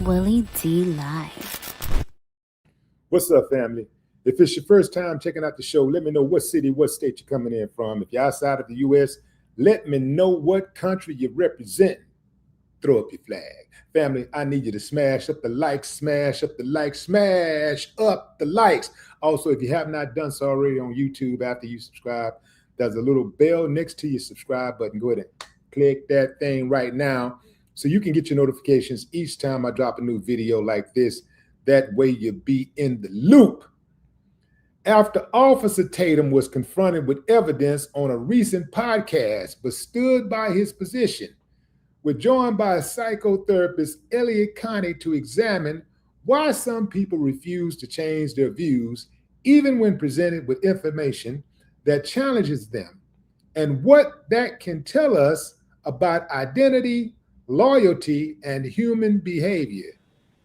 Willie D Live. What's up, family? If it's your first time checking out the show, let me know what city, what state you're coming in from. If you're outside of the U.S., let me know what country you represent. Throw up your flag. Family, I need you to smash up the likes, smash up the likes, smash up the likes. Also, if you have not done so already on YouTube after you subscribe, there's a little bell next to your subscribe button. Go ahead and click that thing right now so you can get your notifications each time I drop a new video like this. That way you'll be in the loop. After Officer Tatum was confronted with evidence on a recent podcast but stood by his position, we're joined by a psychotherapist, Elliot Connie, to examine why some people refuse to change their views even when presented with information that challenges them, and what that can tell us about identity, loyalty, and human behavior.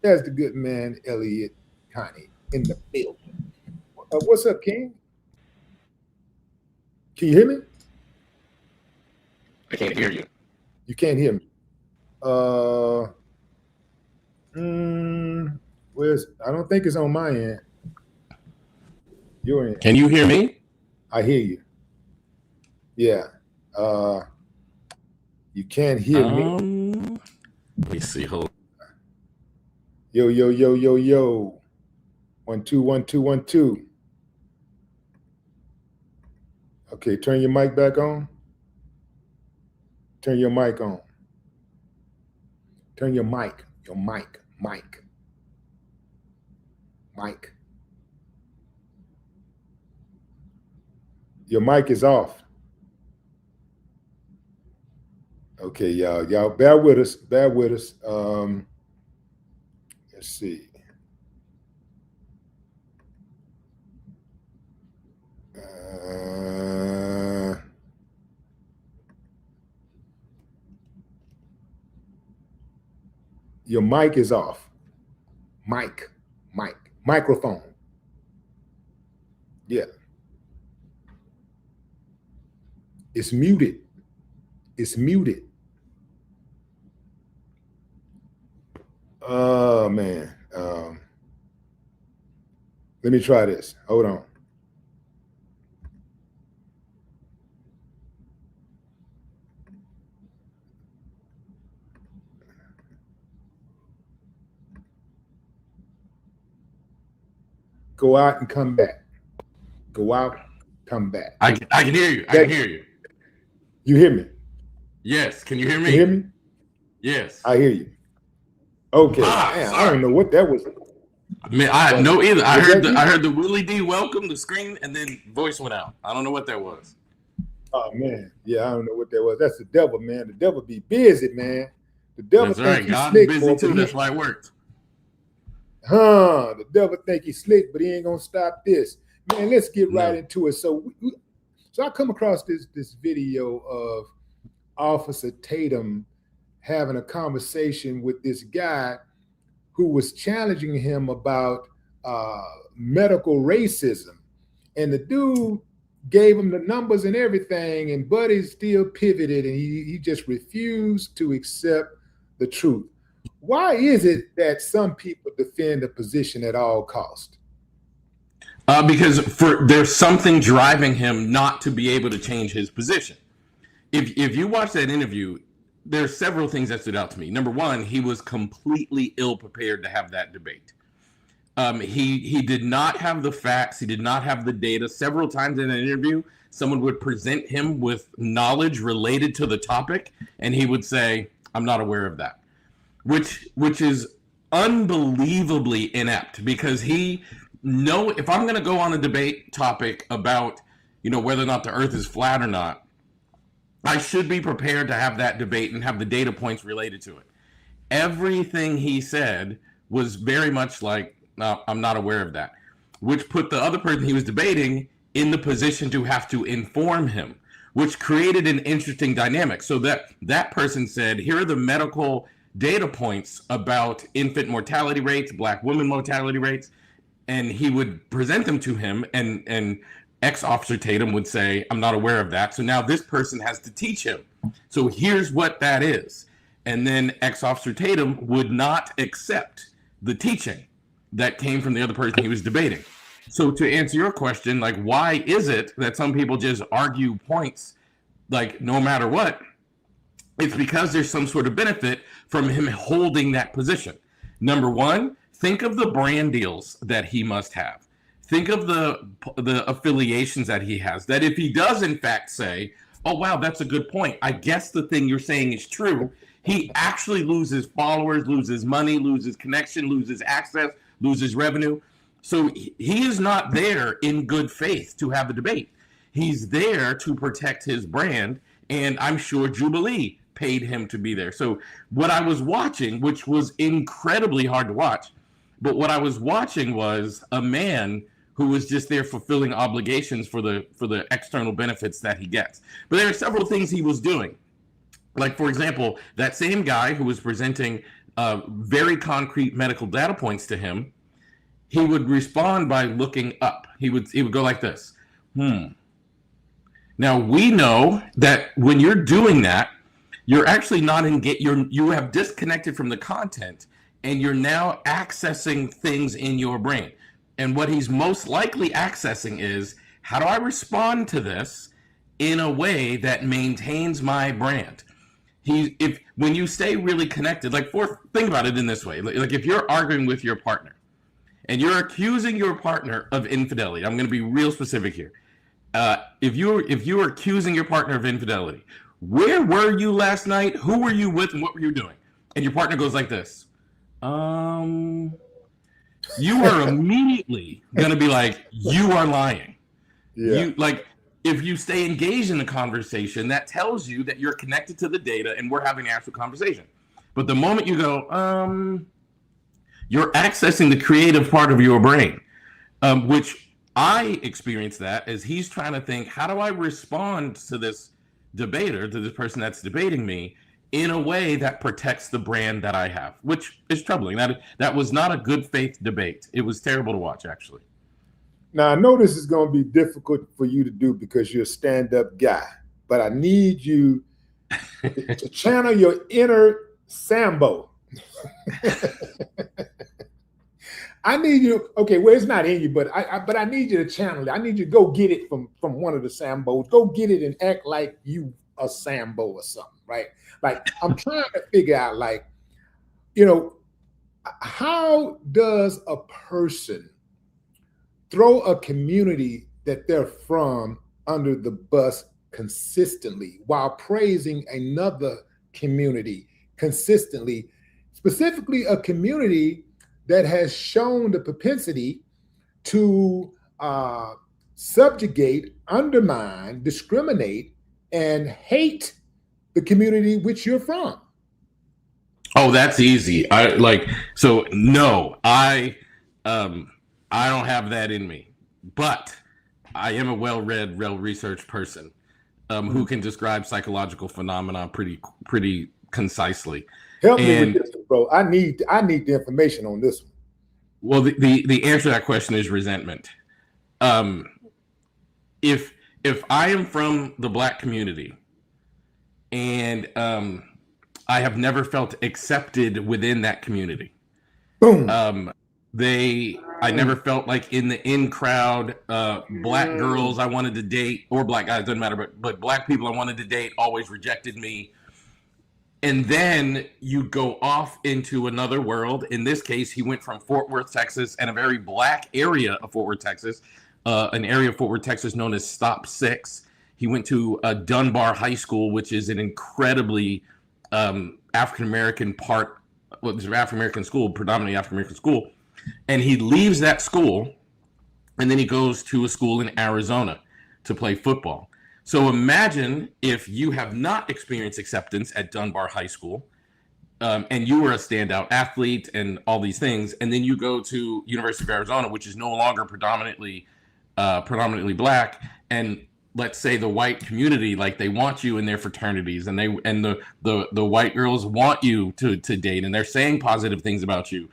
There's the good man, Elliot Connie, in the building. What's up, King? Can you hear me? I can't hear you. You can't hear me. I don't think it's on my end. Your end. Can you hear me? I hear you. Yeah. You can't hear me. Let me see. Hold. Yo, yo, yo, yo, yo. 1 2 1 2 1 2. Okay, turn your mic back on. Turn your mic on. Turn your mic. Your mic. Your mic is off. Okay, y'all bear with us. Let's see. Your mic is off. Microphone. Yeah. It's muted. Oh, man. Let me try this. Hold on. Go out and come back. Go out, come back. I can hear you. I can hear you. You hear me? Yes. Can you hear me? You hear me? Yes. I hear you. Okay. Man, I don't know what that was. Man, I know either. I heard the Willie D welcome, the screen, and then voice went out. I don't know what that was. Oh man, yeah, I don't know what that was. That's the devil, man. The devil be busy, man. The devil. That's right. God's busy too. That's why it worked. The devil think he's slick, but he ain't gonna stop this. Man, let's get right into it. So I come across this video of Officer Tatum having a conversation with this guy who was challenging him about medical racism. And the dude gave him the numbers and everything, and Buddy still pivoted, and he just refused to accept the truth. Why is it that some people defend a position at all costs? Because there's something driving him not to be able to change his position. If you watch that interview, there's several things that stood out to me. Number one, he was completely ill-prepared to have that debate. He did not have the facts. He did not have the data. Several times in an interview, someone would present him with knowledge related to the topic, and he would say, "I'm not aware of that," which is unbelievably inept, because if I'm going to go on a debate topic about, whether or not the earth is flat or not, I should be prepared to have that debate and have the data points related to it. Everything he said was very much like, "No, I'm not aware of that," which put the other person he was debating in the position to have to inform him, which created an interesting dynamic. So that person said, "Here are the medical data points about infant mortality rates, Black women mortality rates," and he would present them to him, and ex-Officer Tatum would say, "I'm not aware of that." So now this person has to teach him. So here's what that is. And then ex-officer Tatum would not accept the teaching that came from the other person he was debating. So to answer your question, like, why is it that some people just argue points, like, no matter what? It's because there's some sort of benefit from him holding that position. Number one, think of the brand deals that he must have. Think of the affiliations that he has, that if he does in fact say, oh, wow, that's a good point, I guess the thing you're saying is true, he actually loses followers, loses money, loses connection, loses access, loses revenue. So he is not there in good faith to have a debate. He's there to protect his brand, and I'm sure Jubilee paid him to be there. So what I was watching, which was incredibly hard to watch, but what I was watching was a man who was just there fulfilling obligations for the external benefits that he gets. But there are several things he was doing. Like, for example, that same guy who was presenting very concrete medical data points to him, he would respond by looking up. He would go like this. Now, we know that when you're doing that, you're actually not engaged. You have disconnected from the content, and you're now accessing things in your brain. And what he's most likely accessing is, how do I respond to this in a way that maintains my brand? When you stay really connected, think about it in this way. Like if you're arguing with your partner and you're accusing your partner of infidelity, I'm going to be real specific here. If you're accusing your partner of infidelity, where were you last night? Who were you with, and what were you doing? And your partner goes like this. You are immediately going to be like, you are lying. Yeah. If you stay engaged in the conversation, that tells you that you're connected to the data and we're having an actual conversation. But the moment you go, you're accessing the creative part of your brain, which I experience that as he's trying to think, how do I respond to this debater, to this person that's debating me, in a way that protects the brand that I have, which is troubling. That was not a good faith debate. It was terrible to watch, actually. Now, I know this is going to be difficult for you to do because you're a stand-up guy, but I need you to channel your inner Sambo. I need you. Okay, well, it's not in you, but I need you to channel it. I need you to go get it from one of the Sambos. Go get it and act like you a Sambo or something, right? Like, I'm trying to figure out, how does a person throw a community that they're from under the bus consistently while praising another community consistently, specifically a community that has shown the propensity to subjugate, undermine, discriminate, and hate the community which you're from? Oh, that's easy. No, I don't have that in me, but I am a well-read, well-researched person who can describe psychological phenomena pretty concisely. Help me with this, bro. I need the information on this one. Well, the answer to that question is resentment. If I am from the Black community and I have never felt accepted within that community, boom. I never felt like in the in crowd, Black girls I wanted to date, or Black guys, doesn't matter, but Black people I wanted to date always rejected me. And then you go off into another world. In this case, he went from Fort Worth, Texas, and a very Black area of Fort Worth, Texas, an area of Fort Worth, Texas known as Stop 6. He went to Dunbar High School, which is an incredibly African-American African-American school, predominantly African-American school. And he leaves that school, and then he goes to a school in Arizona to play football. So imagine if you have not experienced acceptance at Dunbar High School, and you were a standout athlete and all these things, and then you go to University of Arizona, which is no longer predominantly Black, and let's say the white community, like, they want you in their fraternities, and the white girls want you to date, and they're saying positive things about you.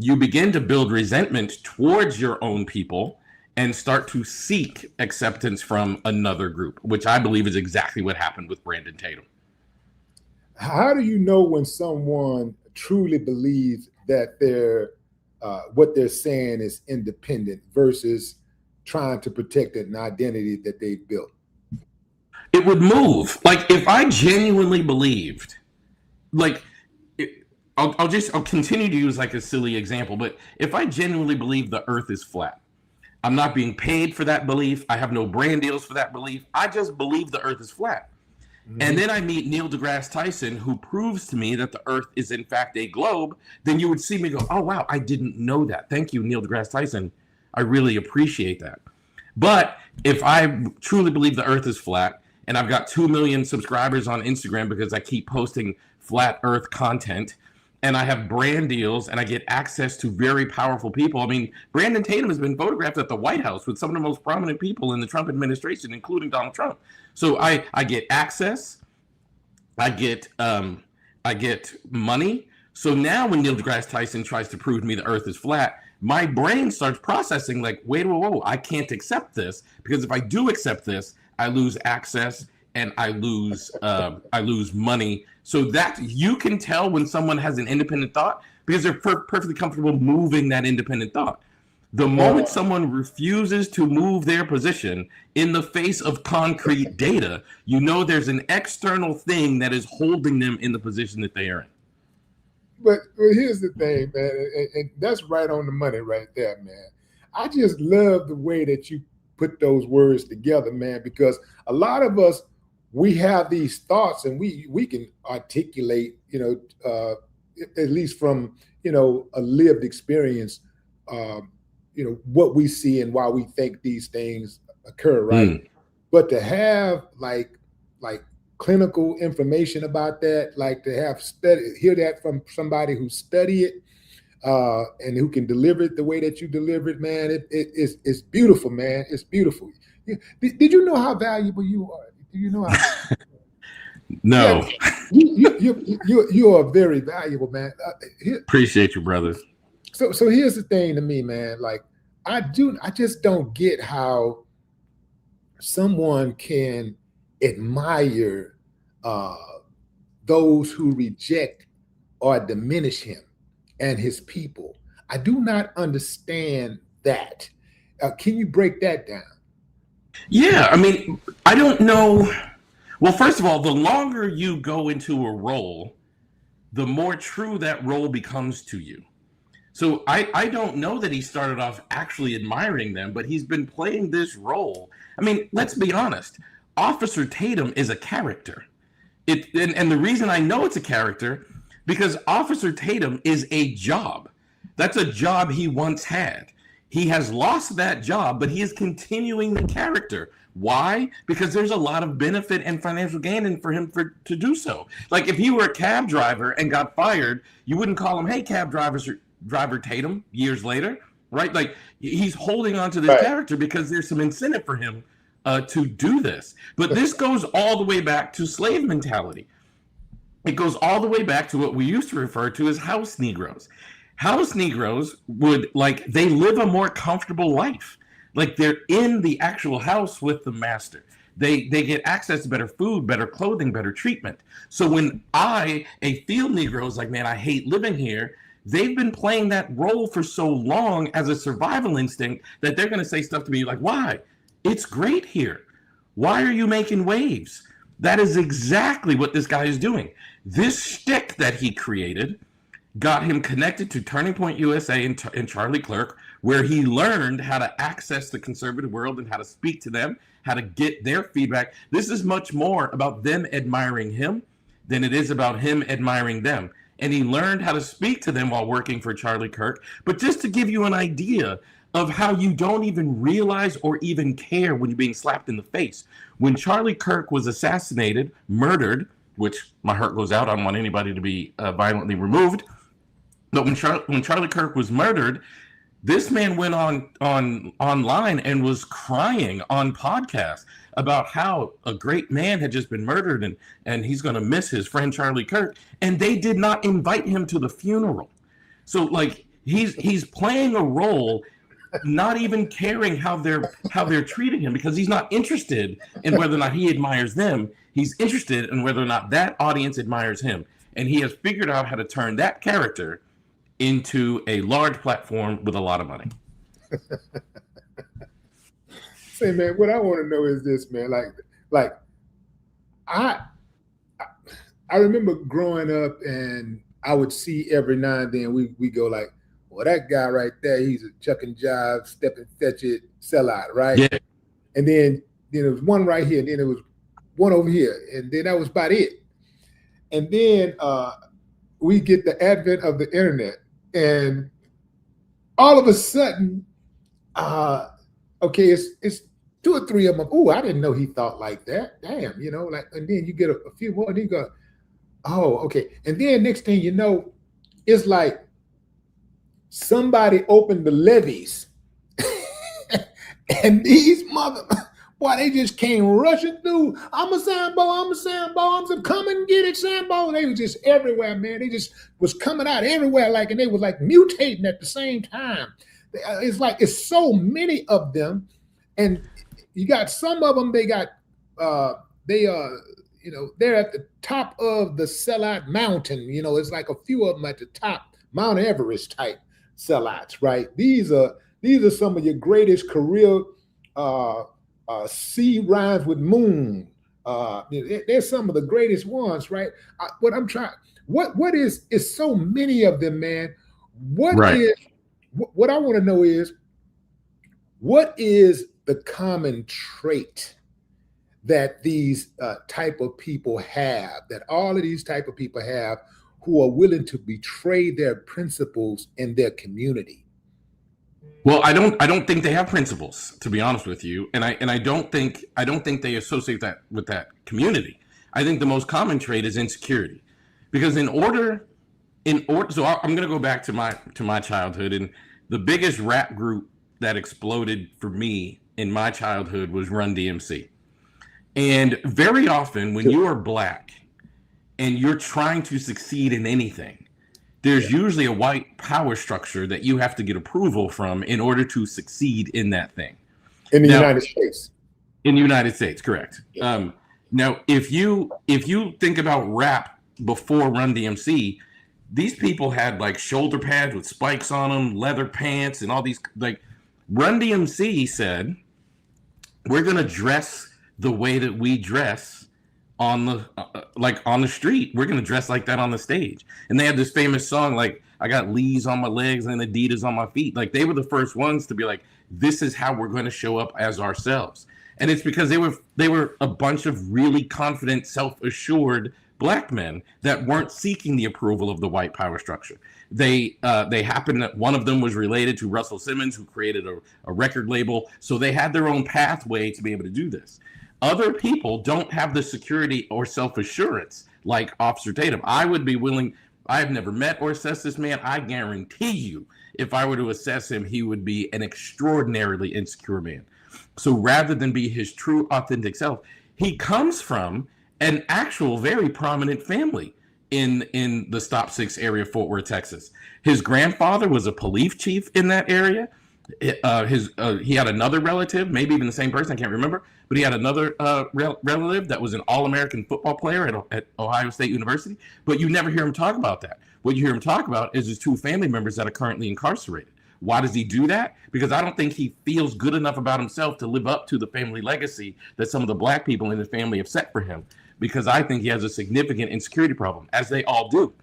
You begin to build resentment towards your own people and start to seek acceptance from another group, which I believe is exactly what happened with Brandon Tatum. How do you know when someone truly believes that what they're saying is independent versus trying to protect an identity that they've built? It would move. Like if I genuinely believed, like I'll continue to use like a silly example, but if I genuinely believe the earth is flat, I'm not being paid for that belief. I have no brand deals for that belief. I just believe the earth is flat. Mm-hmm. And then I meet Neil deGrasse Tyson, who proves to me that the earth is in fact a globe. Then you would see me go, oh, wow, I didn't know that. Thank you, Neil deGrasse Tyson. I really appreciate that. But if I truly believe the earth is flat, and I've got 2 million subscribers on Instagram because I keep posting flat earth content, and I have brand deals and I get access to very powerful people. I mean, Brandon Tatum has been photographed at the White House with some of the most prominent people in the Trump administration, including Donald Trump. So I get access, I get money. So now when Neil deGrasse Tyson tries to prove to me the earth is flat, my brain starts processing like, wait, whoa, I can't accept this, because if I do accept this, I lose access and I lose money. So that you can tell when someone has an independent thought because they're perfectly comfortable moving that independent thought. The moment someone refuses to move their position in the face of concrete data, you know there's an external thing that is holding them in the position that they are in. But here's the thing, man, and that's right on the money right there, man. I just love the way that you put those words together, man, because a lot of us, we have these thoughts and we can articulate, at least from, a lived experience, what we see and why we think these things occur, right? But to have like clinical information about that, like to have hear that from somebody who studied it and who can deliver it the way that you deliver it, man, it's beautiful, man. It's beautiful. Did you know how valuable you are? Do you know how? No. You are very valuable, man. Appreciate you, brother. So here's the thing to me, man. Like I just don't get how someone can admire those who reject or diminish him and his people. I do not understand that. Can you break that down? Yeah, I mean, I don't know. Well, first of all, the longer you go into a role, the more true that role becomes to you. So I don't know that he started off actually admiring them, but he's been playing this role. I mean, let's be honest. Officer Tatum is a character. And the reason I know it's a character, because Officer Tatum is a job. That's a job he once had. He has lost that job, but he is continuing the character. Why? Because there's a lot of benefit and financial gain for him to do so. Like if he were a cab driver and got fired, you wouldn't call him, hey, driver Tatum, years later, right? Like he's holding on to this character because there's some incentive for him to do this. But this goes all the way back to slave mentality. It goes all the way back to what we used to refer to as house Negroes. House Negroes they live a more comfortable life. Like they're in the actual house with the master. They get access to better food, better clothing, better treatment. So when a field Negro is like, man, I hate living here, they've been playing that role for so long as a survival instinct that they're going to say stuff to me like, why? It's great here. Why are you making waves? That is exactly what this guy is doing. This shtick that he created got him connected to Turning Point USA and Charlie Clerk, where he learned how to access the conservative world and how to speak to them, how to get their feedback. This is much more about them admiring him than it is about him admiring them. And he learned how to speak to them while working for Charlie Kirk. But just to give you an idea of how you don't even realize or even care when you're being slapped in the face. When Charlie Kirk was assassinated, murdered, which my heart goes out, I don't want anybody to be violently removed. But when Charlie Kirk was murdered, this man went online and was crying on podcasts about how a great man had just been murdered and he's going to miss his friend Charlie Kirk. And they did not invite him to the funeral. So like he's playing a role, not even caring how they're treating him, because he's not interested in whether or not he admires them. He's interested in whether or not that audience admires him. And he has figured out how to turn that character into a large platform with a lot of money. Say, man, what I want to know is this, man. Like I remember growing up, and I would see every now and then we go like, well, that guy right there, he's a chuck and jive, step and fetch it, sellout, right? Yeah. And then there was one right here, and then there was one over here, and then that was about it. And then we get the advent of the internet, and all of a sudden, okay, it's two or three of them. Oh, I didn't know he thought like that. Damn, you know, like, and then you get a few more, and you go, oh, okay. And then next thing you know, it's like somebody opened the levees, and these boy, they just came rushing through. I'm a Sambo. I'm come and get it, Sambo. They was just everywhere, man. They just was coming out everywhere, like, and they was like mutating at the same time. It's like it's so many of them, and you got some of them. They got you know, they're at the top of the sellout mountain. You know, it's like a few of them at the top, Mount Everest type sellouts, right? These are some of your greatest career. C rhymes with moon. They're some of the greatest ones, right? What is so many of them, man? What I want to know is, what is the common trait that these type of people have, that all of these type of people have, who are willing to betray their principles in their community? Well, I don't think they have principles, to be honest with you, and I don't think they associate that with that community. I think the most common trait is insecurity, because in order, so I'm going to go back to my childhood, and the biggest rap group that exploded for me in my childhood was Run DMC, and very often when you are Black and you're trying to succeed in anything, there's usually a white power structure that you have to get approval from in order to succeed in that thing. In the United States. In the United States, correct. Yeah. Now, if you think about rap before Run DMC, these people had like shoulder pads with spikes on them, leather pants, and all these, like, Run DMC said, we're going to dress the way that we dress on the street. We're going to dress like that on the stage. And they had this famous song, like, I got Lee's on my legs and Adidas on my feet. Like, they were the first ones to be like, this is how we're going to show up as ourselves. And it's because they were a bunch of really confident, self-assured Black men that weren't seeking the approval of the white power structure. They happened that one of them was related to Russell Simmons, who created a record label. So they had their own pathway to be able to do this. Other people don't have the security or self-assurance like Officer Tatum. I would be willing, I've never met or assessed this man. I guarantee you, if I were to assess him, he would be an extraordinarily insecure man. So rather than be his true, authentic self, he comes from an actual very prominent family in the Stop 6 area, Fort Worth, Texas. His grandfather was a police chief in that area. He had another relative, maybe even the same person, I can't remember, but he had another relative that was an All-American football player at Ohio State University. But you never hear him talk about that. What you hear him talk about is his two family members that are currently incarcerated. Why does he do that? Because I don't think he feels good enough about himself to live up to the family legacy that some of the Black people in his family have set for him. Because I think he has a significant insecurity problem, as they all do.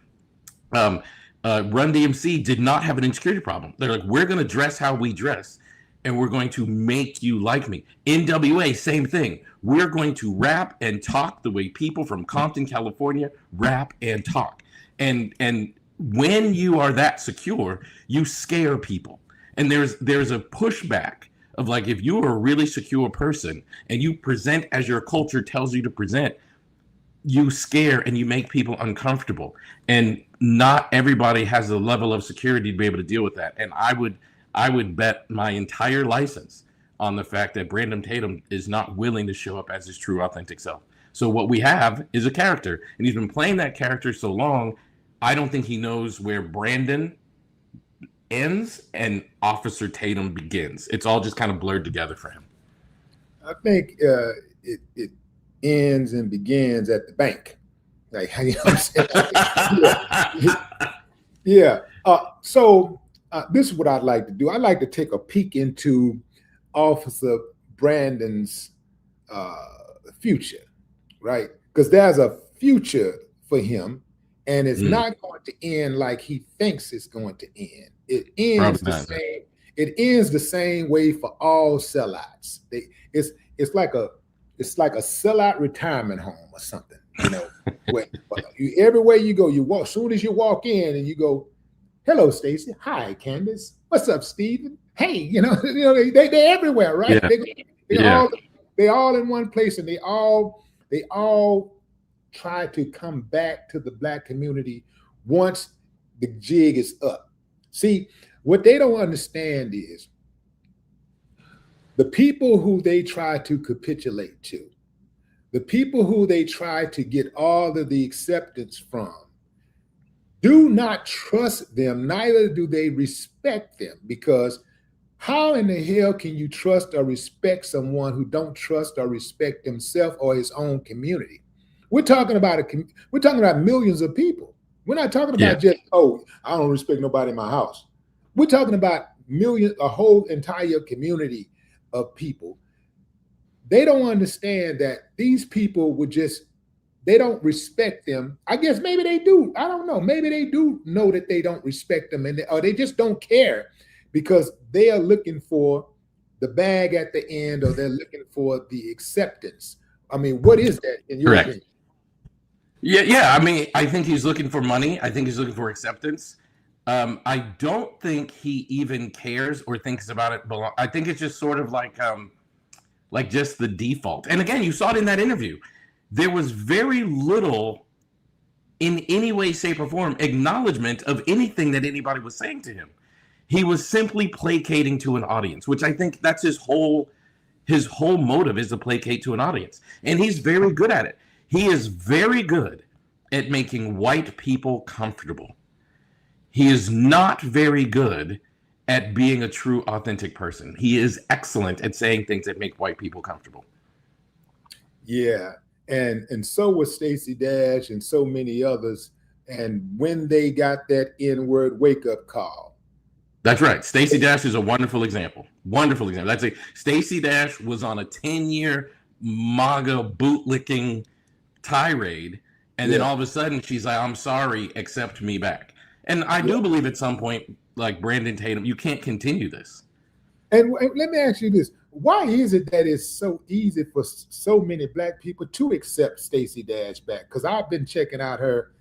Run DMC did not have an insecurity problem. They're like, we're going to dress how we dress, and we're going to make you like me. NWA, same thing. We're going to rap and talk the way people from Compton, California, rap and talk. And when you are that secure, you scare people. And there's a pushback of, like, if you are a really secure person and you present as your culture tells you to present, you scare and you make people uncomfortable. And not everybody has the level of security to be able to deal with that. And I would bet my entire license on the fact that Brandon Tatum is not willing to show up as his true, authentic self. So what we have is a character, and he's been playing that character so long, I don't think he knows where Brandon ends and Officer Tatum begins. It's all just kind of blurred together for him. I think it ends and begins at the bank. Like, you know what I'm saying? Yeah. So this is what I'd like to do. I'd like to take a peek into Officer Brandon's future, right? Because there's a future for him, and it's not going to end like he thinks it's going to end. It ends the same. It ends the same way for all sellouts. It's like a sellout retirement home or something. You know, where everywhere you go, you walk. As soon as you walk in, and you go, "Hello, Stacy. Hi, Candace. What's up, Steven? Hey, you know, they're everywhere, right? Yeah. They all in one place, and they all try to come back to the Black community once the jig is up. See, what they don't understand is the people who they try to capitulate to, the people who they try to get all of the acceptance from, do not trust them, neither do they respect them, because how in the hell can you trust or respect someone who don't trust or respect himself or his own community? We're talking about millions of people. We're not talking about just, oh, I don't respect nobody in my house. We're talking about millions, a whole entire community of people. They don't understand that these people would just, they don't respect them. I guess maybe they do. I don't know. Maybe they do know that they don't respect them, or they just don't care, because they are looking for the bag at the end, or they're looking for the acceptance. I mean, what is that in your opinion? Yeah. I mean, I think he's looking for money. I think he's looking for acceptance. I don't think he even cares or thinks about it. I think it's just sort of like just the default. And again, you saw it in that interview. There was very little, in any way, shape, or form, acknowledgement of anything that anybody was saying to him. He was simply placating to an audience, which I think that's his whole motive, is to placate to an audience. And he's very good at it. He is very good at making white people comfortable. He is not very good at being a true, authentic person. He is excellent at saying things that make white people comfortable. Yeah. And so was Stacey Dash and so many others. And when they got that N-word wake-up call. That's right. Stacey Dash is a wonderful example. Wonderful example. That's it. Stacey Dash was on a 10-year MAGA bootlicking tirade, and then all of a sudden she's like, "I'm sorry, accept me back." And I do believe at some point, like Brandon Tatum, you can't continue this. And let me ask you this. Why is it that it's so easy for so many Black people to accept Stacey Dash back? Because I've been checking out her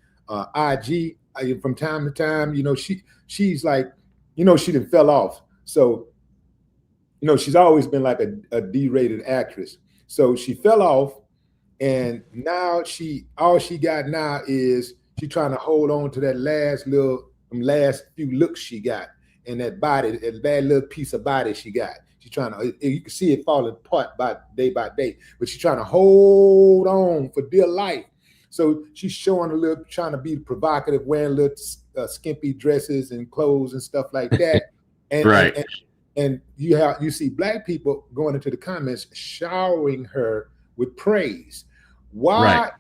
IG from time to time. You know, she's like, you know, she done fell off. So, you know, she's always been like a D-rated actress. So she fell off, and now all she got now is she trying to hold on to that last few looks she got, and that body, that little piece of body she got. She's trying to, you can see it falling apart by day, but she's trying to hold on for dear life. So she's showing trying to be provocative, wearing little skimpy dresses and clothes and stuff like that. And, and you see Black people going into the comments showering her with praise. Why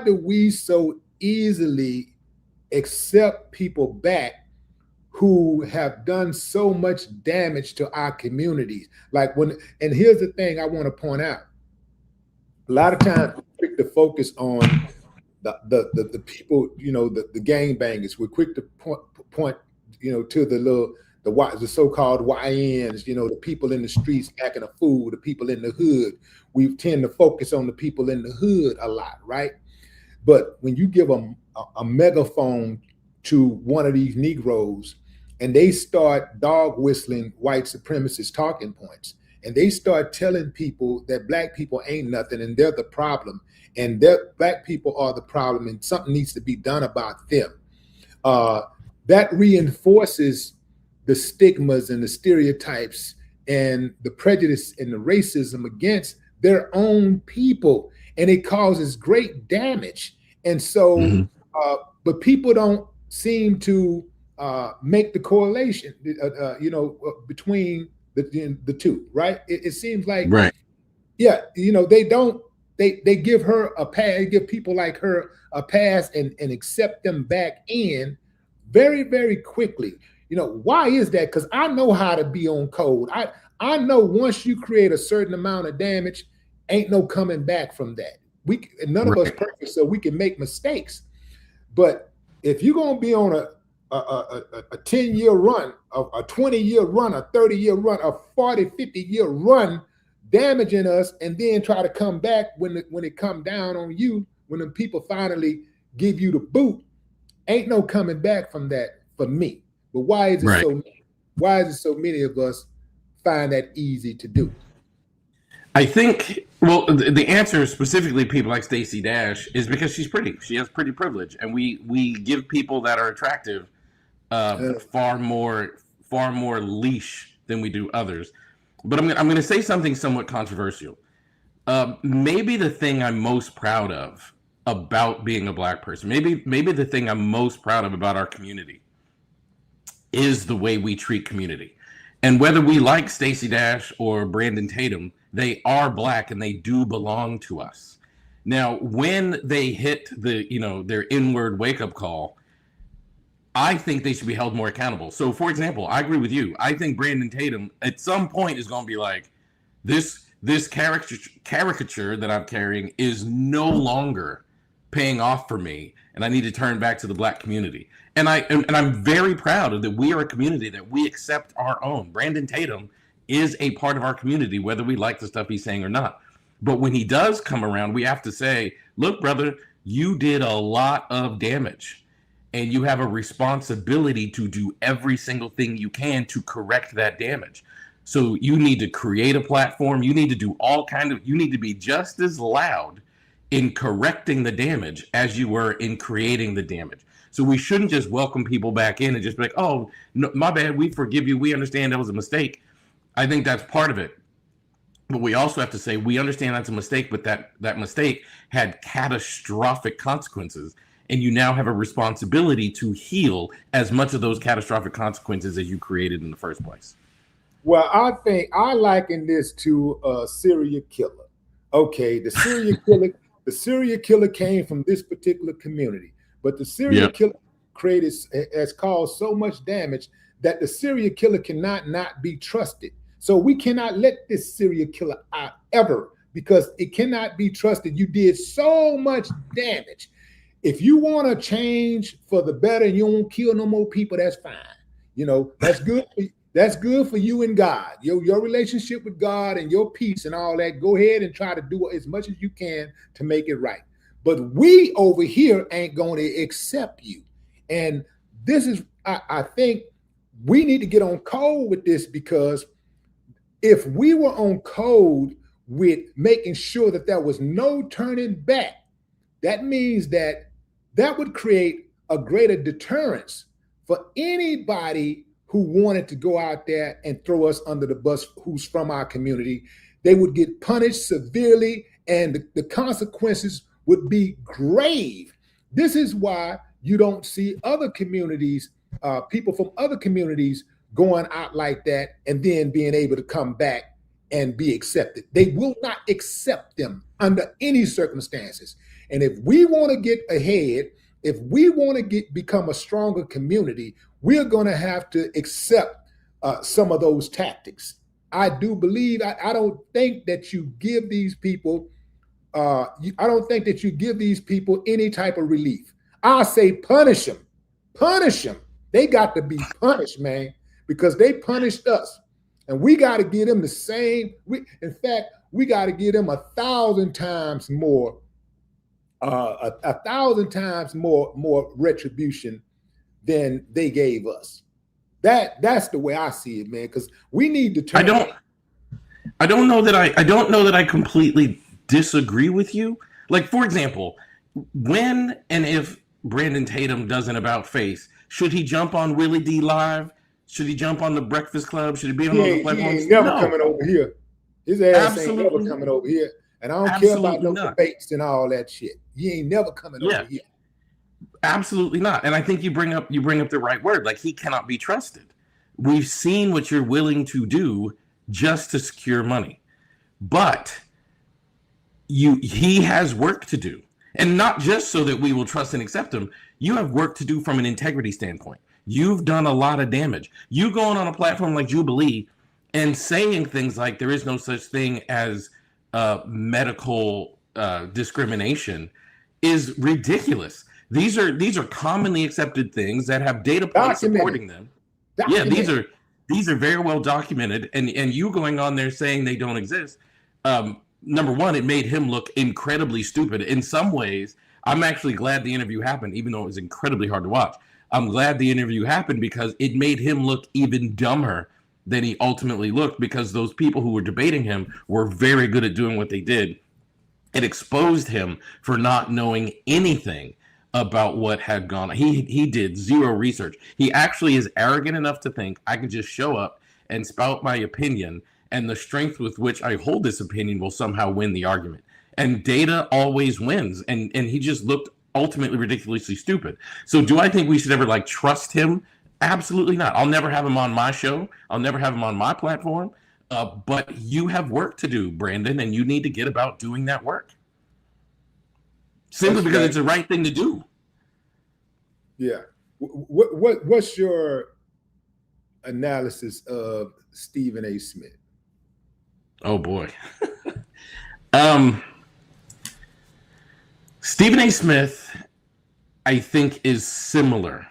do we so easily accept people back who have done so much damage to our communities? And here's the thing I want to point out. A lot of times we're quick to focus on the people, you know, the gangbangers. We're quick to point, you know, to the so-called YNs, you know, the people in the streets acting a fool, the people in the hood. We tend to focus on the people in the hood a lot, right? But when you give a megaphone to one of these Negroes and they start dog whistling white supremacist talking points, and they start telling people that Black people ain't nothing and they're the problem, and that Black people are the problem and something needs to be done about them, that reinforces the stigmas and the stereotypes and the prejudice and the racism against their own people, and it causes great damage. And so, but people don't seem to make the correlation, you know, between the two, right? It seems like, you know, they don't they give her a pass, they give people like her a pass and accept them back in very, very quickly. Why is that? Because I know how to be on code. I know once you create a certain amount of damage, ain't no coming back from that. None of us perfect, so we can make mistakes. But if you're gonna be on a 10-year run, a 20-year run, a 30-year run, a 40, 50-year run, damaging us, and then try to come back when it come down on you, when the people finally give you the boot, ain't no coming back from that for me. But why is it so many of us find that easy to do? I think, well, the answer specifically people like Stacey Dash is because she's pretty. She has pretty privilege, and we give people that are attractive far more leash than we do others. But I'm going to say something somewhat controversial. Maybe the thing I'm most proud of about being a Black person, maybe the thing I'm most proud of about our community is the way we treat community. And whether we like Stacey Dash or Brandon Tatum, they are Black and they do belong to us. Now, when they hit their inward wake-up call, I think they should be held more accountable. So, for example, I agree with you. I think Brandon Tatum at some point is going to be like, this caricature that I'm carrying is no longer paying off for me, and I need to turn back to the Black community. And I'm very proud of that we are a community that we accept our own. Brandon Tatum is a part of our community, whether we like the stuff he's saying or not. But when he does come around, we have to say, look, brother, you did a lot of damage, and you have a responsibility to do every single thing you can to correct that damage. So you need to create a platform. You need to do you need to be just as loud in correcting the damage as you were in creating the damage. So we shouldn't just welcome people back in and just be like, oh, no, my bad, we forgive you. We understand that was a mistake. I think that's part of it. But we also have to say, we understand that's a mistake, but that mistake had catastrophic consequences. And you now have a responsibility to heal as much of those catastrophic consequences as you created in the first place. Well, I think I liken this to a serial killer. Okay, the serial killer came from this particular community, but the serial killer has caused so much damage that the serial killer cannot not be trusted. So we cannot let this serial killer out ever, because it cannot be trusted. You did so much damage. If you want to change for the better and you won't kill no more people, that's fine. That's good. That's good for you and God, your relationship with God and your peace and all that. Go ahead and try to do as much as you can to make it right. But we over here ain't going to accept you. And this is, I think we need to get on code with this, because if we were on code with making sure that there was no turning back, that means that would create a greater deterrence for anybody who wanted to go out there and throw us under the bus, who's from our community. They would get punished severely, and the consequences would be grave. This is why you don't see other communities, people from other communities going out like that and then being able to come back and be accepted. They will not accept them under any circumstances. And if we want to get ahead, if we want to become a stronger community, we're going to have to accept some of those tactics. I do believe, I don't think that you give these people, I don't think that you give these people any type of relief. I say punish them. Punish them. They got to be punished, man, because they punished us. And we got to give them the same. In fact, we got to give them 1,000 times more, 1,000 times more retribution than they gave us. That's the way I see it, man. Because we need to turn. I don't know that I completely disagree with you. Like, for example, when and if Brandon Tatum does an about face, should he jump on Willie D Live? Should he jump on the Breakfast Club? Should he be on the platforms? He ain't never coming over here. His ass ain't never coming over here. And I don't care about no debates and all that shit. He ain't never coming over here. Absolutely not. And I think you bring up the right word. Like, he cannot be trusted. We've seen what you're willing to do just to secure money. But he has work to do, and not just so that we will trust and accept him. You have work to do from an integrity standpoint. You've done a lot of damage. You going on a platform like Jubilee and saying things like there is no such thing as medical discrimination is ridiculous. These are commonly accepted things that have data points supporting them. Yeah, these are very well documented, and you going on there saying they don't exist. Number one, it made him look incredibly stupid. In some ways, I'm actually glad the interview happened, even though it was incredibly hard to watch. I'm glad the interview happened because it made him look even dumber than he ultimately looked, because those people who were debating him were very good at doing what they did. It exposed him for not knowing anything about what had gone on. He did zero research. He actually is arrogant enough to think I can just show up and spout my opinion, and the strength with which I hold this opinion will somehow win the argument. And data always wins. And he just looked ultimately ridiculously stupid. So do I think we should ever trust him? Absolutely not. I'll never have him on my show. I'll never have him on my platform. But you have work to do, Brandon, and you need to get about doing that work. Simply because it's the right thing to do. Yeah. What's your analysis of Stephen A. Smith? Oh boy. Stephen A. Smith, I think, is similar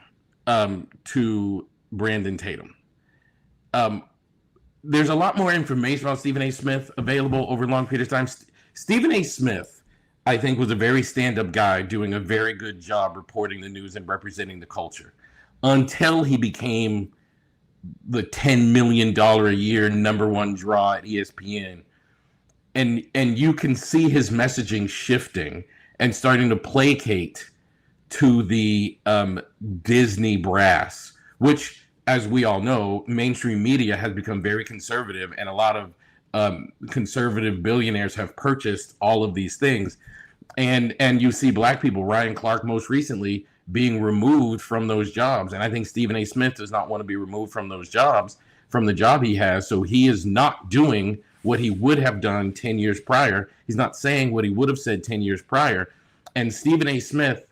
to Brandon Tatum. There's a lot more information about Stephen A. Smith available over a long period of time. Stephen A. Smith, I think, was a very stand-up guy doing a very good job reporting the news and representing the culture until he became the $10 million a year #1 draw at ESPN. And you can see his messaging shifting and starting to placate to the Disney brass, which, as we all know, mainstream media has become very conservative, and a lot of conservative billionaires have purchased all of these things. And you see black people, Ryan Clark most recently, being removed from those jobs. And I think Stephen A. Smith does not want to be removed from those jobs, from the job he has. So he is not doing what he would have done 10 years prior. He's not saying what he would have said 10 years prior. And Stephen A. Smith,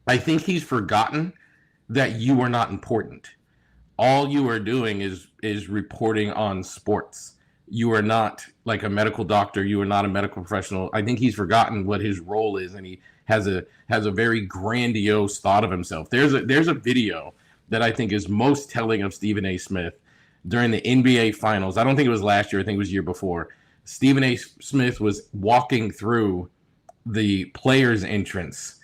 I think he's forgotten that you are not important. All you are doing is reporting on sports. You are not like a medical doctor. You are not a medical professional. I think he's forgotten what his role is, and he has a very grandiose thought of himself. There's a video that I think is most telling of Stephen A. Smith during the NBA Finals. I don't think it was last year. I think it was the year before. Stephen A. Smith was walking through the players' entrance,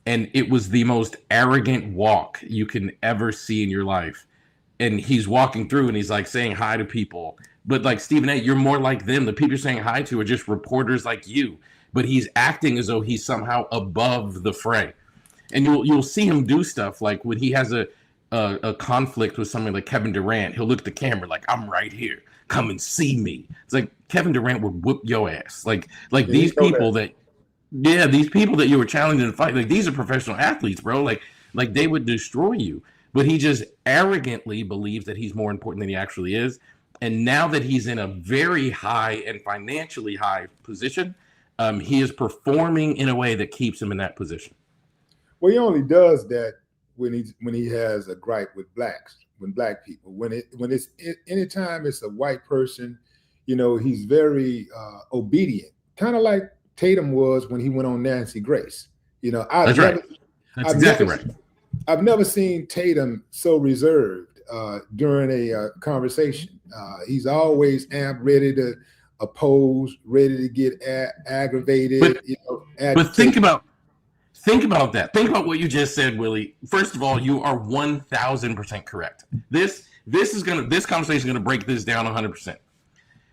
and it was the most arrogant walk you can ever see in your life. And he's walking through, and he's saying hi to people. But Stephen A., you're more like them. The people you're saying hi to are just reporters like you. But he's acting as though he's somehow above the fray. And you'll see him do stuff like when he has a conflict with somebody like Kevin Durant, he'll look at the camera like, I'm right here. Come and see me. It's like Kevin Durant would whoop your ass. These people that you were challenging to fight, these are professional athletes, bro. Like they would destroy you. But he just arrogantly believes that he's more important than he actually is. And now that he's in a very high and financially high position, he is performing in a way that keeps him in that position. Well, he only does that when he has a gripe with black people. Anytime it's a white person, he's very obedient, kind of like Tatum was when he went on Nancy Grace. That's right. That's exactly right. I've never seen Tatum so reserved during a conversation. He's always amped, ready to oppose, ready to get aggravated. But think about that. Think about what you just said, Willie. First of all, you are 1,000% correct. This conversation is gonna break this down 100%.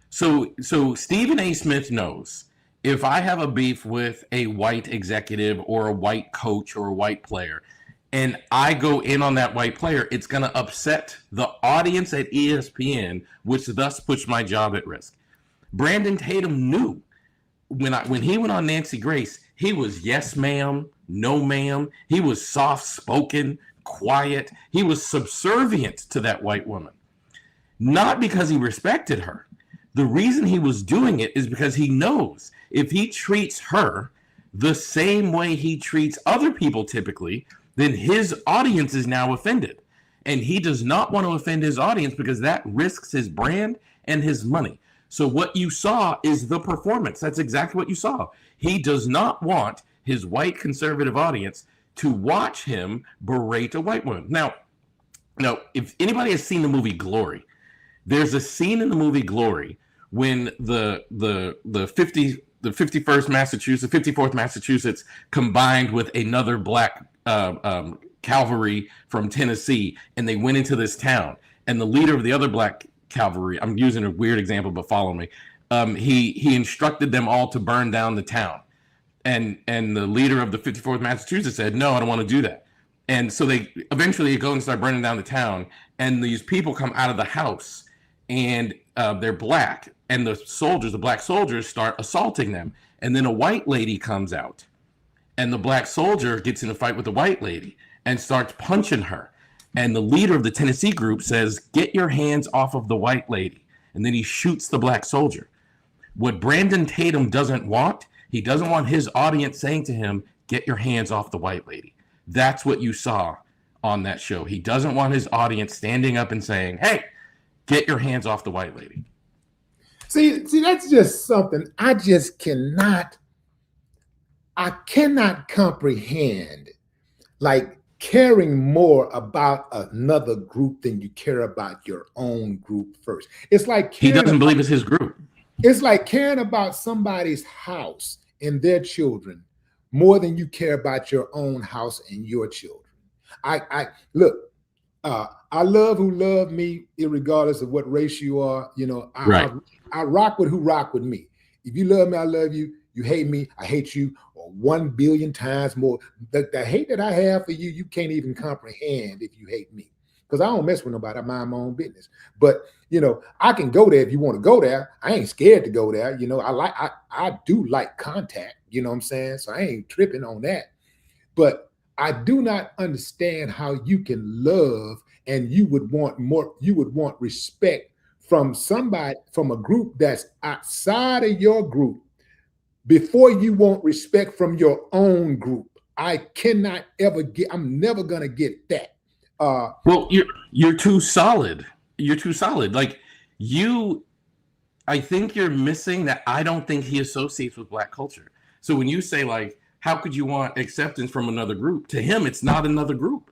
So Stephen A. Smith knows if I have a beef with a white executive or a white coach or a white player, and I go in on that white player, it's going to upset the audience at ESPN, which thus puts my job at risk. Brandon Tatum knew when he went on Nancy Grace, he was yes ma'am, no ma'am. He was soft-spoken, quiet. He was subservient to that white woman. Not because he respected her, The reason he was doing it is because he knows if he treats her the same way he treats other people typically, then his audience is now offended. And he does not want to offend his audience because that risks his brand and his money. So what you saw is the performance. That's exactly what you saw. He does not want his white conservative audience to watch him berate a white woman. Now, if anybody has seen the movie Glory, there's a scene in the movie Glory when the 54th Massachusetts combined with another black cavalry from Tennessee, and they went into this town. And the leader of the other black cavalry, I'm using a weird example, but follow me. He instructed them all to burn down the town. And the leader of the 54th Massachusetts said, no, I don't want to do that. And so they eventually go and start burning down the town. And these people come out of the house, and they're black. And the black soldiers start assaulting them. And then a white lady comes out. And the black soldier gets in a fight with the white lady and starts punching her. And the leader of the Tennessee group says, get your hands off of the white lady. And then he shoots the black soldier. What Brandon Tatum doesn't want, he doesn't want his audience saying to him, get your hands off the white lady. That's what you saw on that show. He doesn't want his audience standing up and saying, hey, get your hands off the white lady. See, that's just something I cannot comprehend, like caring more about another group than you care about your own group first. It's like he doesn't believe it's his group. It's like caring about somebody's house and their children more than you care about your own house and your children. I love who love me, irregardless of what race you are. You know, I rock with who rock with me. If you love me, I love you. You hate me, I hate you, or 1 billion times more. The hate that I have for you, you can't even comprehend if you hate me. Because I don't mess with nobody. I mind my own business. But you know, I can go there if you want to go there. I ain't scared to go there. You know, I do like contact. You know what I'm saying? So I ain't tripping on that. But I do not understand how you can love and you would want more. You would want respect from somebody, from a group that's outside of your group, before you want respect from your own group. I cannot ever get. I'm never gonna get that. Well, you're too solid. You're too solid. Like I think you're missing that. I don't think he associates with black culture. So when you say like, how could you want acceptance from another group? To him, it's not another group.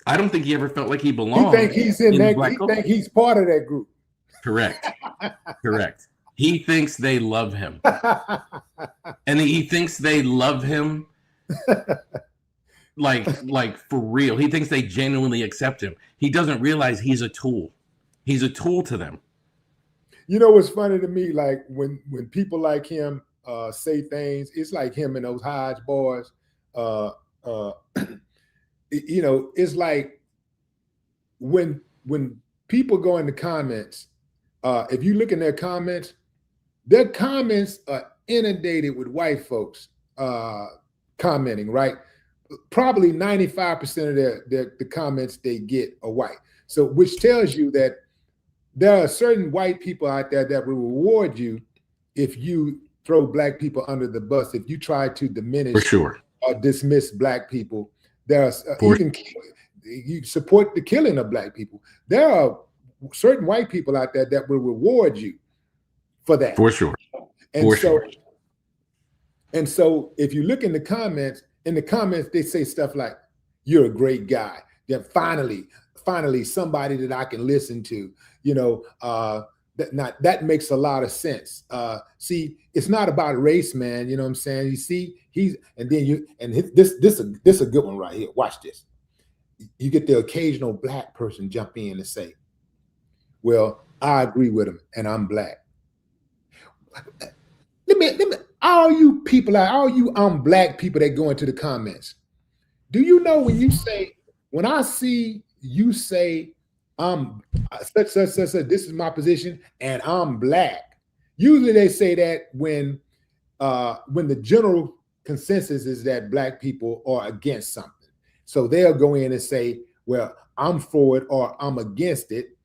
I don't think he ever felt like he belonged. He think he's in that. He think he's part of that group. Correct. Correct. He thinks they love him. And he thinks they love him like for real. He thinks they genuinely accept him. He doesn't realize he's a tool. He's a tool to them. You know what's funny to me? Like when people like him say things, it's like him and those Hodge boys. You know, it's like when people go in the comments, if you look in their comments are inundated with white folks commenting, right? Probably 95% of the comments they get are white. So which tells you that there are certain white people out there that will reward you if you throw black people under the bus, if you try to diminish for sure or dismiss black people. There's you support the killing of black people. There are certain white people out there that will reward you for that. For sure. And so if you look in the comments, they say stuff like, you're a great guy. Then finally somebody that I can listen to, you know, that makes a lot of sense. See, it's not about race, man. You know what I'm saying? You see, this a good one right here. Watch this. You get the occasional black person jump in and say, well, I agree with him and I'm black. Let me, all you people, all you black people that go into the comments, do you know when I see you say, such, this is my position and I'm black. Usually they say that when the general consensus is that black people are against something. So they'll go in and say, well, I'm for it or I'm against it.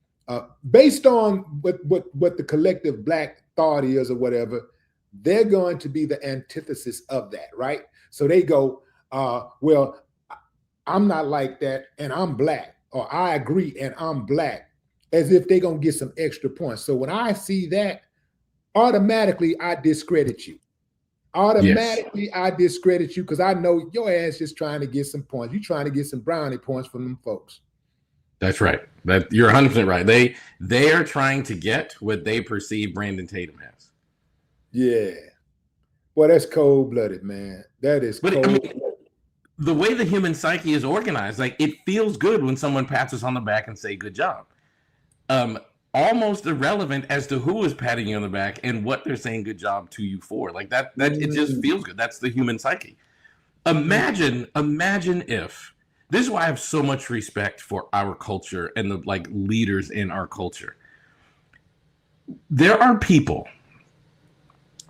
based on what the collective Black thought is or whatever, they're going to be the antithesis of that, right? So they go, well, I'm not like that and I'm Black, or I agree and I'm Black, as if they're going to get some extra points. So when I see that, automatically I discredit you. Automatically, yes. I discredit you because I know your ass just trying to get some points. You're trying to get some brownie points from them folks. That's right. That you're 100% right. They are trying to get what they perceive Brandon Tatum has. Yeah. Well, that's cold-blooded, man. That is cold-blooded. I mean, the way the human psyche is organized, like, it feels good when someone pats us on the back and say good job. Almost irrelevant as to who is patting you on the back and what they're saying good job to you for. Like that it just feels good. That's the human psyche. Imagine if, this is why I have so much respect for our culture and the like leaders in our culture. There are people,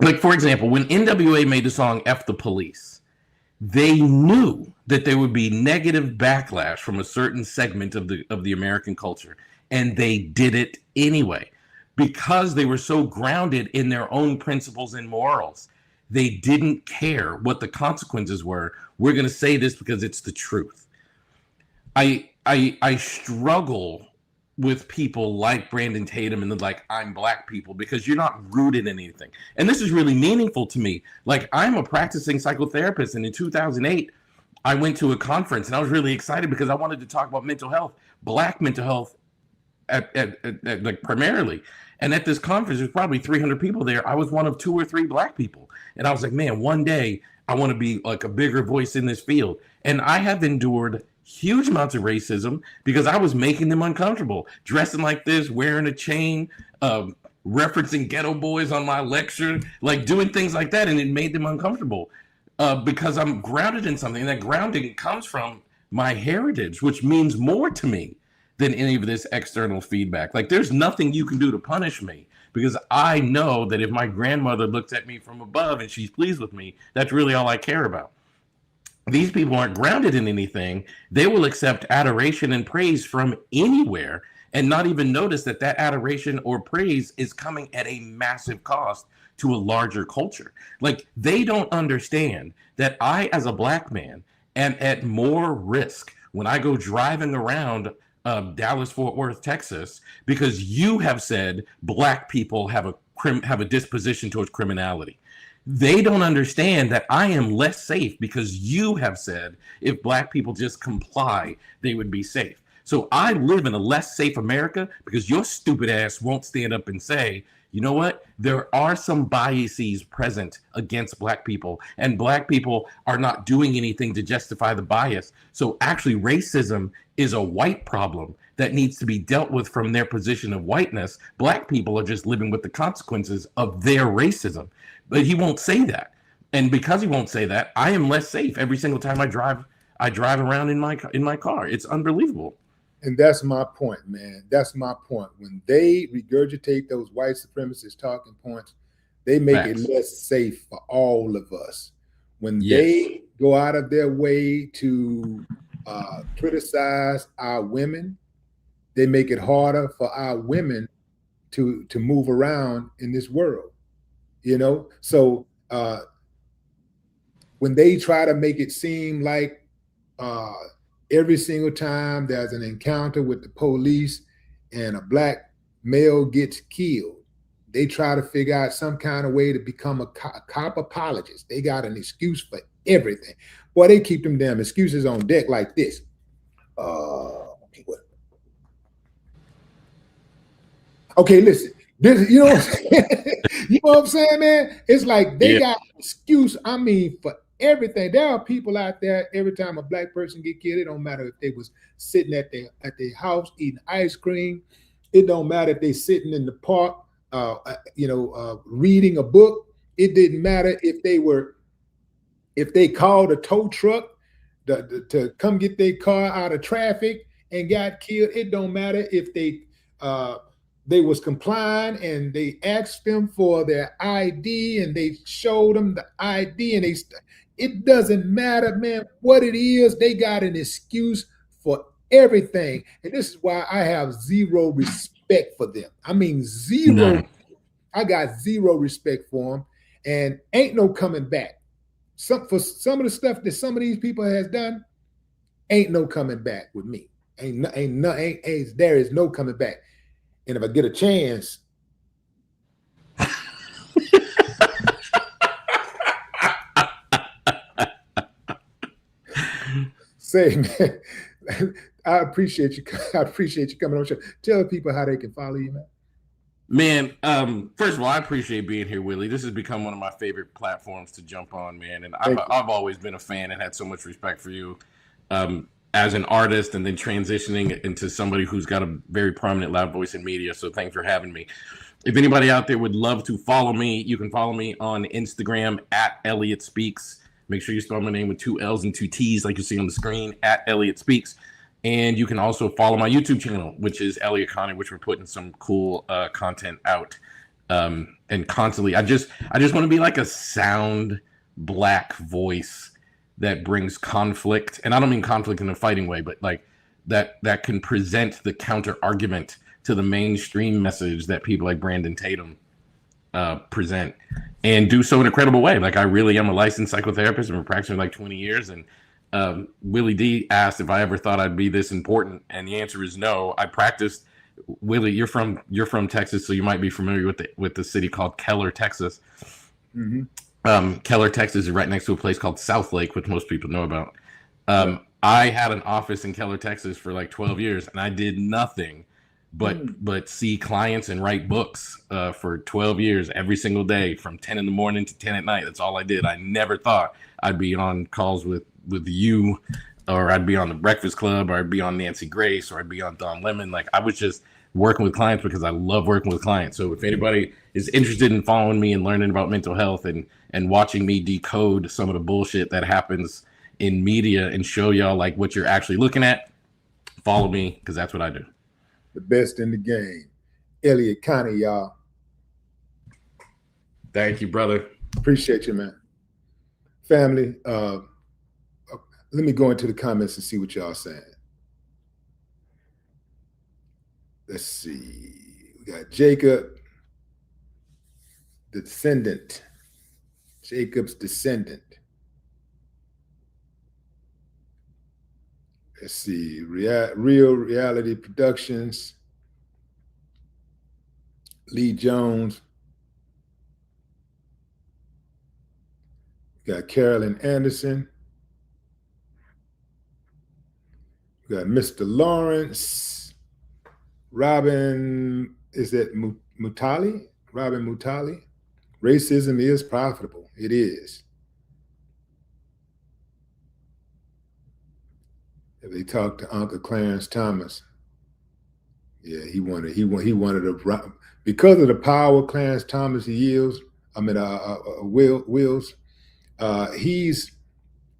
like, for example, when NWA made the song F the Police, they knew that there would be negative backlash from a certain segment of the American culture. And they did it anyway because they were so grounded in their own principles and morals. They didn't care what the consequences were. We're going to say this because it's the truth. I struggle with people like Brandon Tatum and like I'm Black people because you're not rooted in anything. And this is really meaningful to me. Like, I'm a practicing psychotherapist, and in 2008, I went to a conference and I was really excited because I wanted to talk about mental health, Black mental health. Like primarily, and at this conference there's probably 300 people there. I was one of 2 or 3 Black people, and I was like, man, one day I want to be like a bigger voice in this field. And I have endured huge amounts of racism because I was making them uncomfortable, dressing like this, wearing a chain, referencing Ghetto Boys on my lecture, like doing things like that, and it made them uncomfortable because I'm grounded in something. And that grounding comes from my heritage, which means more to me than any of this external feedback. Like, there's nothing you can do to punish me because I know that if my grandmother looks at me from above and she's pleased with me, that's really all I care about. These people aren't grounded in anything. They will accept adoration and praise from anywhere and not even notice that that adoration or praise is coming at a massive cost to a larger culture. Like, they don't understand that I, as a Black man, am at more risk when I go driving around Dallas, Fort Worth, Texas, because you have said Black people have a disposition towards criminality. They don't understand that I am less safe because you have said if Black people just comply, they would be safe. So I live in a less safe America because your stupid ass won't stand up and say, you know what? There are some biases present against Black people, and Black people are not doing anything to justify the bias. So actually, racism is a white problem that needs to be dealt with from their position of whiteness. Black people are just living with the consequences of their racism. But he won't say that. And because he won't say that, I am less safe every single time I drive around in my car. It's unbelievable. And that's my point, man. That's my point. When they regurgitate those white supremacist talking points, they make it less safe for all of us. When they go out of their way to criticize our women, they make it harder for our women to move around in this world. You know, so when they try to make it seem like every single time there's an encounter with the police and a Black male gets killed, they try to figure out some kind of way to become a cop apologist. They got an excuse for everything. Boy, they keep them damn excuses on deck like this. Okay, listen. This, you know what I'm saying? You know what I'm saying, man? It's like they got an excuse, I mean, for everything. There are people out there, every time a Black person get killed, it don't matter if they was sitting at their house eating ice cream. It don't matter if they sitting in the park, reading a book. It didn't matter if they called a tow truck to come get their car out of traffic and got killed. It don't matter if they was complying and they asked them for their ID and they showed them the ID and it doesn't matter, man, what it is. They got an excuse for everything. And this is why I have zero respect respect for them. I mean, zero. None. I got zero respect for them, and ain't no coming back. For some of the stuff that some of these people has done, ain't no coming back with me. There is no coming back. And if I get a chance, say, man, I appreciate you. I appreciate you coming on the show. Tell people how they can follow you, man. Man, first of all, I appreciate being here, Willie. This has become one of my favorite platforms to jump on, man. And I've always been a fan and had so much respect for you as an artist, and then transitioning into somebody who's got a very prominent, loud voice in media. So thanks for having me. If anybody out there would love to follow me, you can follow me on Instagram at Elliot Speaks. Make sure you spell my name with 2 L's and 2 T's like you see on the screen, at Elliot Speaks. And you can also follow my YouTube channel, which is Elliot Connie, which we're putting some cool content out. And constantly, I just want to be like a sound black voice that brings conflict. And I don't mean conflict in a fighting way, but like that can present the counter argument to the mainstream message that people like Brandon Tatum present, and do so in a credible way. Like, I really am a licensed psychotherapist. I've been practicing like 20 years. And Willie D asked if I ever thought I'd be this important, and the answer is no. I practiced. Willie, you're from Texas, so you might be familiar with the city called Keller, Texas. Mm-hmm. Keller, Texas is right next to a place called South Lake, which most people know about. I had an office in Keller, Texas for like 12 years, and I did nothing but see clients and write books for 12 years, every single day from 10 in the morning to 10 at night. That's all I did. I never thought I'd be on calls with you, or I'd be on the Breakfast Club, or I'd be on Nancy Grace, or I'd be on Don Lemon. Like, I was just working with clients because I love working with clients. So if anybody is interested in following me and learning about mental health and watching me decode some of the bullshit that happens in media and show y'all like what you're actually looking at, follow me, because that's what I do. The best in the game, Elliot Connie, y'all. Thank you, brother. Appreciate you, man. Family, let me go into the comments and see what y'all saying. Let's see. We got Jacob, the descendant. Jacob's descendant. Let's see. Real Reality Productions. Lee Jones. We got Carolyn Anderson. We got Mr. Lawrence. Robin, is that Mutali? Robin Mutali. Racism is profitable. It is. If they talk to Uncle Clarence Thomas, yeah, he wanted to, because of the power Clarence Thomas wields.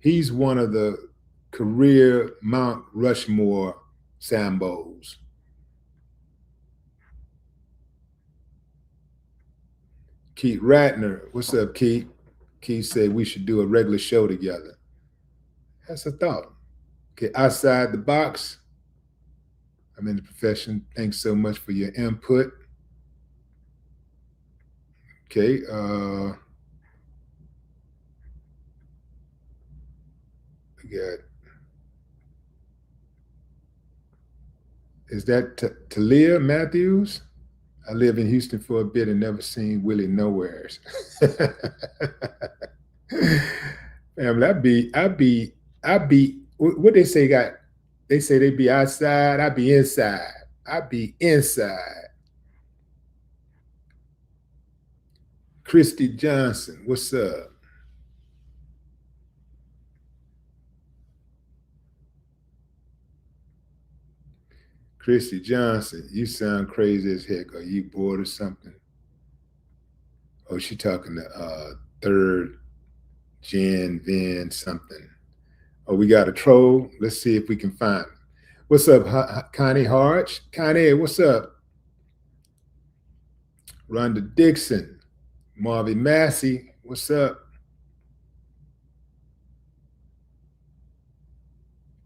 He's one of the career Mount Rushmore Sambos. Keith Ratner, what's up, Keith? Keith said we should do a regular show together. That's a thought. Okay, outside the box. I'm in the profession. Thanks so much for your input. Okay. We got. Is that Talia Matthews? I lived in Houston for a bit and never seen Willie nowheres. Family, I be. What they say they say they be outside, I be inside. I be inside. Christy Johnson, what's up? Christy Johnson, you sound crazy as heck. Are you bored or something? Oh, she talking to third gen Vin something. Oh, we got a troll. Let's see if we can find him. What's up, Connie Harch? Connie, what's up? Rhonda Dixon. Marvin Massey, what's up?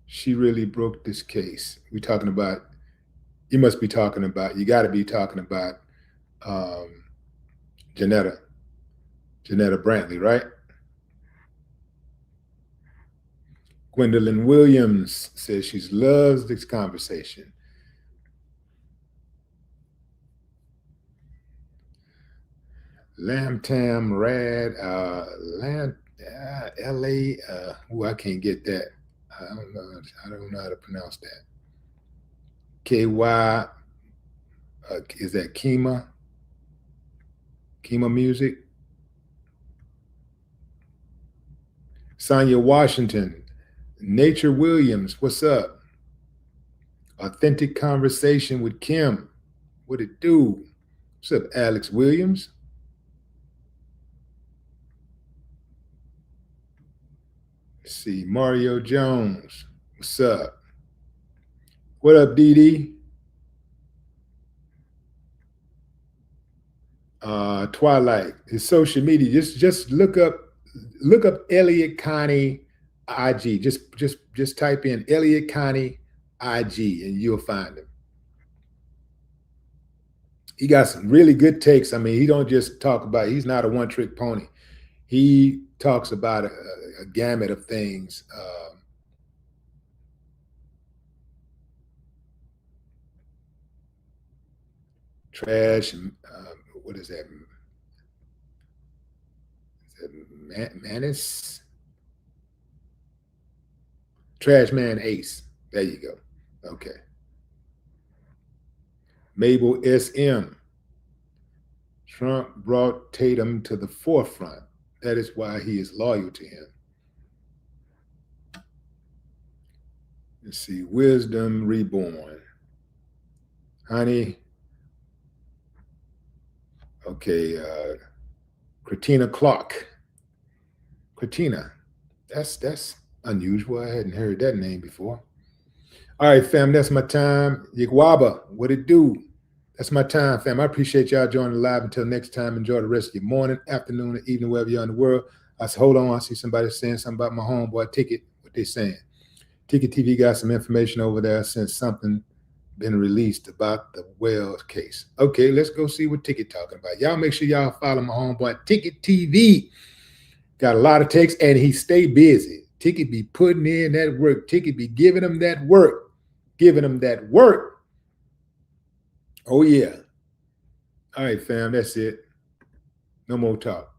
She really broke this case. We're talking about You must be talking about, you got to be talking about Janetta Brantley, right? Gwendolyn Williams says she loves this conversation. Lamb Tam Rad, LA, I can't get that. I don't know how to pronounce that. KY, is that Kima Music? Sonia Washington, Nature Williams, what's up? Authentic Conversation with Kim, what it do? What's up, Alex Williams? Let's see, Mario Jones, what's up? What up, Dee Dee? Twilight, his social media, just look up Elliot Connie IG. Just type in Elliot Connie IG and you'll find him. He got some really good takes. I mean, he don't just talk about, he's not a one-trick pony. He talks about a gamut of things. Trash, what is that? Manis? Trash Man Ace. There you go. Okay. Mabel SM. Trump brought Tatum to the forefront. That is why he is loyal to him. Let's see. Wisdom Reborn. Honey. Okay. Christina Clark. Christina. That's unusual. I hadn't heard that name before. All right, fam, that's my time. Yigwaba, what it do? That's my time, fam. I appreciate y'all joining live. Until next time, enjoy the rest of your morning, afternoon, or evening, wherever you're in the world. I said, hold on, I see somebody saying something about my homeboy Ticket. What they saying? Ticket TV got some information over there since something been released about the Wells case. Okay, let's go see what Ticket talking about. Y'all make sure y'all follow my homeboy Ticket TV. Got a lot of takes, and he stay busy. Ticket be putting in that work. Ticket be giving him that work. Giving him that work. Oh, yeah. All right, fam, that's it. No more talk.